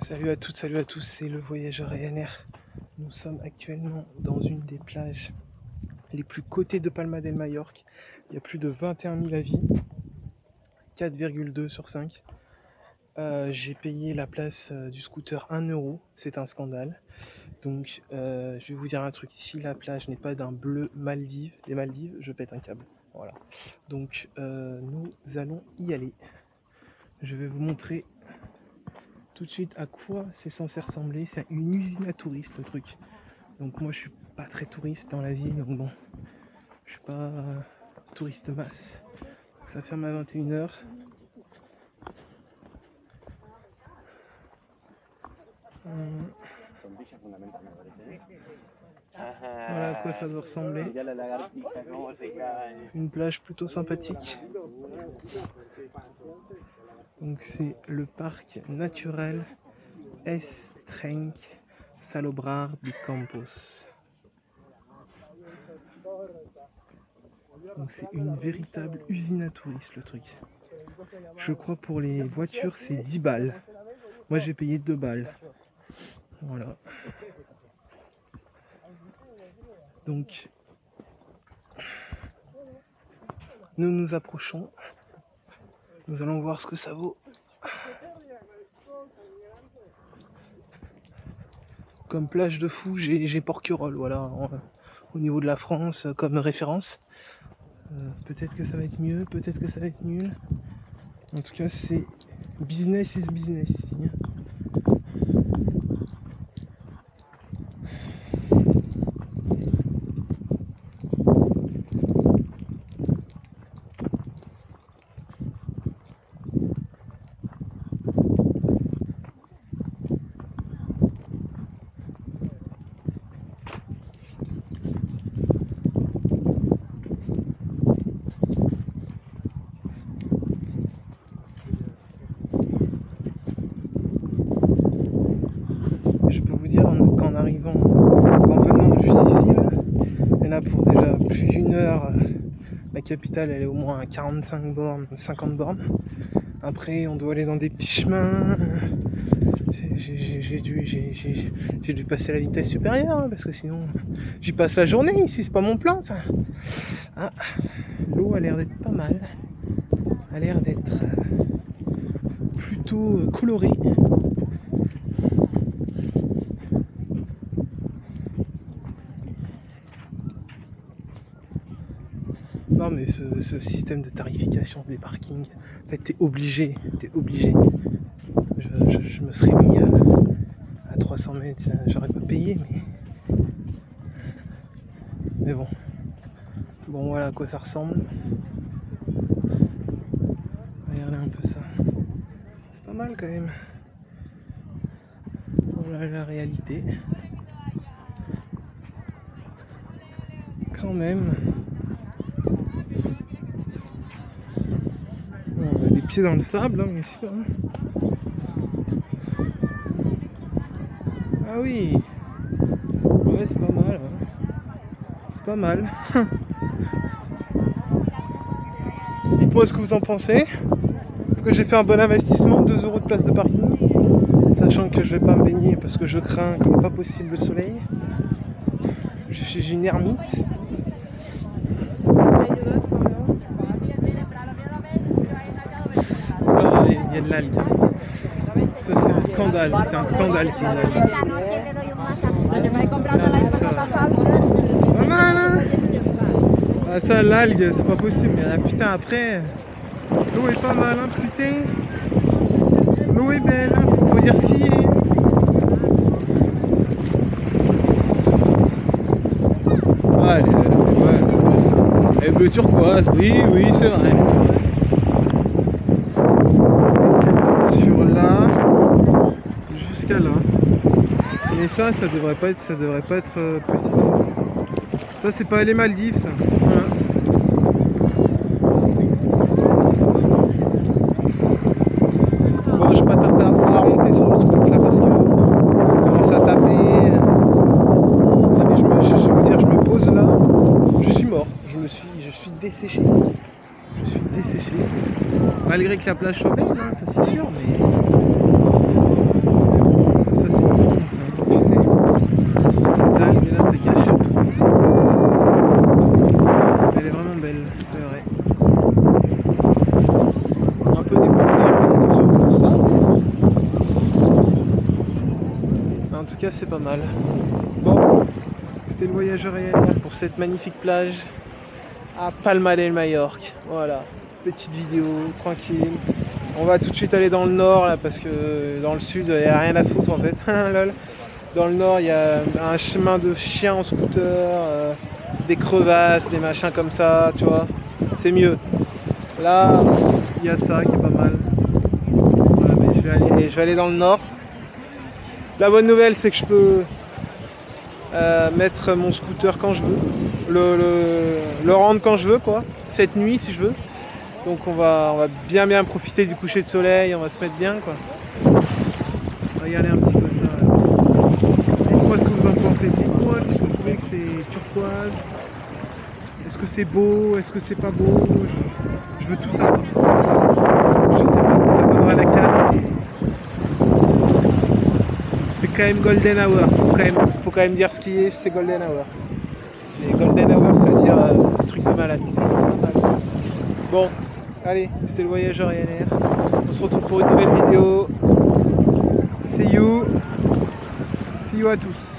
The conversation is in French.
Salut à toutes, salut à tous, c'est le voyageur Ryanair. Nous sommes actuellement dans une des plages les plus cotées de Palma del Mallorca. Il y a plus de 21 000 avis, 4,2 sur 5. J'ai payé la place du scooter 1 €, c'est un scandale. Donc je vais vous dire un truc, si la plage n'est pas d'un bleu des Maldives, je pète un câble. Voilà. Donc nous allons y aller. Je vais vous montrer tout de suite à quoi c'est censé ressembler. C'est une usine à touristes le truc. Donc moi je suis pas très touriste dans la vie, donc bon, je suis pas touriste masse. Ça ferme à 21 h. Voilà à quoi ça doit ressembler. Une plage plutôt sympathique. Donc c'est le parc naturel Estrenc Salobrar de Campos. Donc c'est une véritable usine à touristes le truc. Je crois pour les voitures c'est 10 balles. Moi j'ai payé 2 balles. Voilà. Donc nous nous approchons. Nous allons voir ce que ça vaut. Comme plage de fou, j'ai Porquerolles, voilà, au niveau de la France comme référence. Peut-être que ça va être mieux, peut-être que ça va être nul. En tout cas, c'est business is business ici. Je peux vous dire qu'en venant juste ici, là, il y en a pour déjà plus d'une heure. La capitale, elle est au moins à 45 bornes, 50 bornes. Après, on doit aller dans des petits chemins. J'ai dû passer à la vitesse supérieure, hein, parce que sinon, j'y passe la journée ici, c'est pas mon plan, ça. Ah, l'eau a l'air d'être pas mal. A l'air d'être plutôt colorée. Non mais ce système de tarification des parkings, en fait t'es obligé. Je me serais mis à 300 mètres, j'aurais pas payé, mais bon. Bon voilà à quoi ça ressemble. Regardez un peu ça. C'est pas mal quand même. Voilà la réalité. Quand même. Bon, on a les pieds dans le sable, hein, bien sûr. Ah oui. Ouais, c'est pas mal. Hein. C'est pas mal. Dites-moi ce que vous en pensez. Est-ce que j'ai fait un bon investissement, 2 € de place de parking, sachant que je vais pas me baigner parce que je crains qu'il n'est pas possible le soleil. Je suis une ermite. Oh, il y a de l'algue. Ça c'est le scandale, c'est un scandale qu'il y ait de l'algue. Regardez ça. Pas mal, hein. Ah ça l'algue, c'est pas possible, mais là, putain après, l'eau est pas mal, hein, putain. L'eau est belle, hein. Faut dire skier. Ah, elle est bleu turquoise, oui, c'est vrai. Elle s'étend sur là, jusqu'à là. Et ça devrait pas être possible. Ça c'est pas les Maldives, ça. Voilà. Bon, je vais pas tarder à monter sur le truc là parce que on commence à taper. Mais je vais vous dire, je me pose là, je suis mort. Je suis desséché. Je suis desséché. Malgré que la plage soit belle, hein, ça c'est sûr, mais tout cas, c'est pas mal. Bon, c'était le voyageur Ryanair pour cette magnifique plage à Palma del Mallorca. Voilà, petite vidéo, tranquille. On va tout de suite aller dans le nord là parce que dans le sud il n'y a rien à foutre en fait. Lol. Dans le nord il y a un chemin de chien en scooter, des crevasses, des machins comme ça, tu vois. C'est mieux. Là il y a ça qui est pas mal. Voilà, mais je vais aller dans le nord. La bonne nouvelle c'est que je peux mettre mon scooter quand je veux, le rendre quand je veux quoi, cette nuit si je veux. Donc on va bien profiter du coucher de soleil, on va se mettre bien quoi. On va regarder un petit peu ça. Dites-moi ce que vous en pensez, dites-moi si vous trouvez que c'est turquoise. Est-ce que c'est beau, est-ce que c'est pas beau, je veux tout savoir. Je sais pas ce que ça donnera à la canne. C'est quand même golden hour, faut quand même dire ce qui est, c'est golden hour. C'est golden hour, ça veut dire truc de malade. Bon, allez, c'était le voyageur Ryanair. On se retrouve pour une nouvelle vidéo. See you à tous.